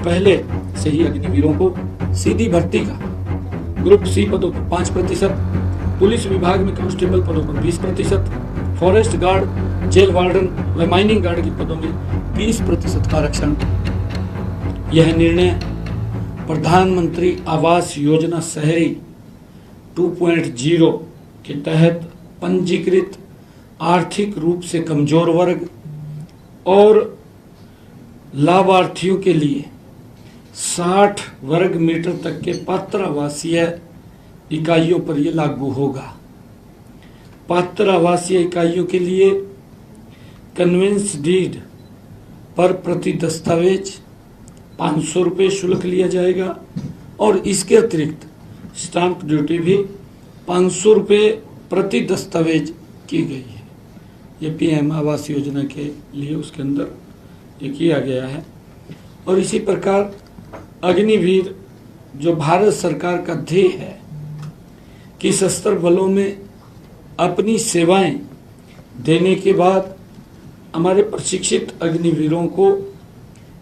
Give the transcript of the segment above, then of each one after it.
पहले से ही अग्निवीरों को सीधी भर्ती का ग्रुप सी पदों पर 5%, पुलिस विभाग में कांस्टेबल पदों पर 20%, फॉरेस्ट गार्ड, जेल वार्डन व माइनिंग गार्ड के पदों में 20% का आरक्षण। यह निर्णय प्रधानमंत्री आवास योजना शहरी 2.0 के तहत पंजीकृत आर्थिक रूप से कमजोर वर्ग और लाभार्थियों के लिए 60 वर्ग मीटर तक के पात्र आवासीय इकाइयों पर यह लागू होगा। पात्र आवासीय इकाइयों के लिए कन्वेंस डीड पर प्रति दस्तावेज 500 रुपये शुल्क लिया जाएगा और इसके अतिरिक्त स्टाम्प ड्यूटी भी 500 रुपये प्रति दस्तावेज की गई है। ये पीएम आवास योजना के लिए उसके अंदर ये किया गया है। और इसी प्रकार अग्निवीर जो भारत सरकार का ध्येय है कि सशस्त्र बलों में अपनी सेवाएं देने के बाद हमारे प्रशिक्षित अग्निवीरों को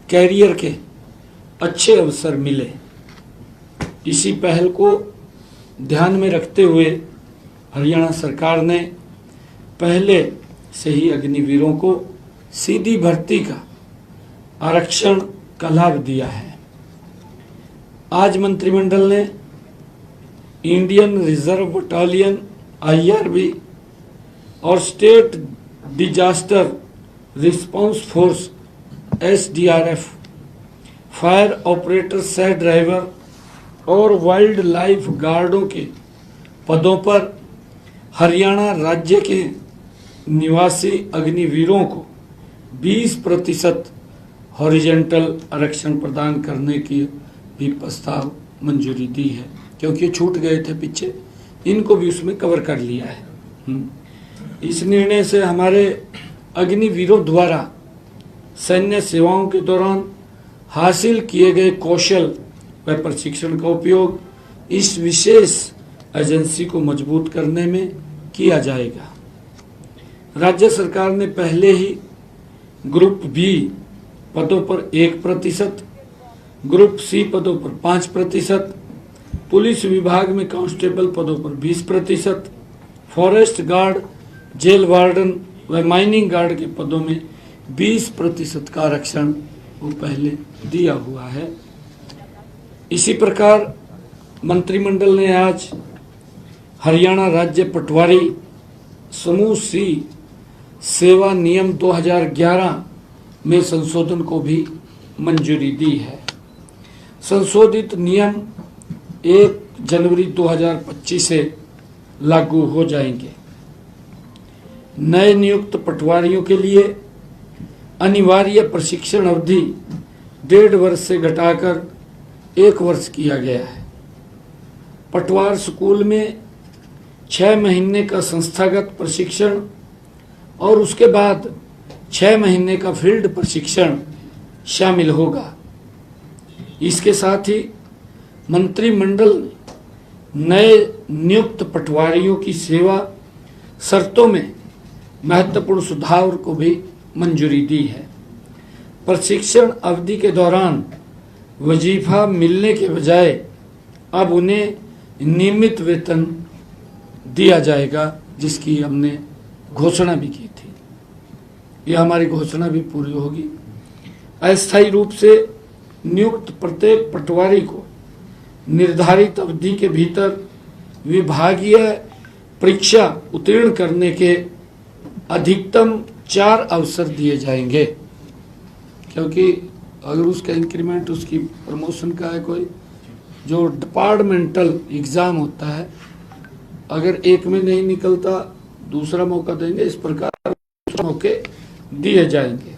कैरियर के अच्छे अवसर मिले, इसी पहल को ध्यान में रखते हुए हरियाणा सरकार ने पहले से ही अग्निवीरों को सीधी भर्ती का आरक्षण का लाभ दिया है। आज मंत्रिमंडल ने इंडियन रिजर्व बटालियन IRB और state disaster response force SDRF, fire operator सह ड्राइवर और वाइल्ड लाइफ गार्डों के पदों पर हरियाणा राज्य के निवासी अग्निवीरों को 20% हॉरिजेंटल आरक्षण प्रदान करने की भी प्रस्ताव मंजूरी दी है, क्योंकि छूट गए थे पीछे, इनको भी उसमें कवर कर लिया है। इस निर्णय से हमारे अग्निवीरों द्वारा सैन्य सेवाओं के दौरान हासिल किए गए कौशल व प्रशिक्षण का उपयोग इस विशेष एजेंसी को मजबूत करने में किया जाएगा। राज्य सरकार ने पहले ही ग्रुप बी पदों पर 1%, ग्रुप सी पदों पर 5%, पुलिस विभाग में कांस्टेबल पदों पर 20%, फॉरेस्ट गार्ड, जेल वार्डन व माइनिंग गार्ड के पदों में 20% का आरक्षण वो पहले दिया हुआ है। इसी प्रकार मंत्रिमंडल ने आज हरियाणा राज्य पटवारी समूह सी सेवा नियम 2011 में संशोधन को भी मंजूरी दी है। संशोधित नियम 1 जनवरी 2025 से लागू हो जाएंगे। नए नियुक्त पटवारियों के लिए अनिवार्य प्रशिक्षण अवधि 1.5 वर्ष से घटाकर 1 वर्ष किया गया है। पटवार स्कूल में 6 महीने का संस्थागत प्रशिक्षण और उसके बाद 6 महीने का फील्ड प्रशिक्षण शामिल होगा। इसके साथ ही मंत्रिमंडल ने नए नियुक्त पटवारियों की सेवा शर्तों में महत्वपूर्ण सुधार को भी मंजूरी दी है। प्रशिक्षण अवधि के दौरान वजीफा मिलने के बजाय अब उन्हें नियमित वेतन दिया जाएगा, जिसकी हमने घोषणा भी की थी। यह हमारी घोषणा भी पूरी होगी। अस्थायी रूप से नियुक्त प्रत्येक पटवारी को निर्धारित अवधि के भीतर विभागीय परीक्षा उत्तीर्ण करने के अधिकतम 4 अवसर दिए जाएंगे, क्योंकि अगर उसका इंक्रीमेंट, उसकी प्रमोशन का है, कोई जो डिपार्टमेंटल एग्ज़ाम होता है, अगर एक में नहीं निकलता दूसरा मौका देंगे। इस प्रकार मौके दिए जाएंगे।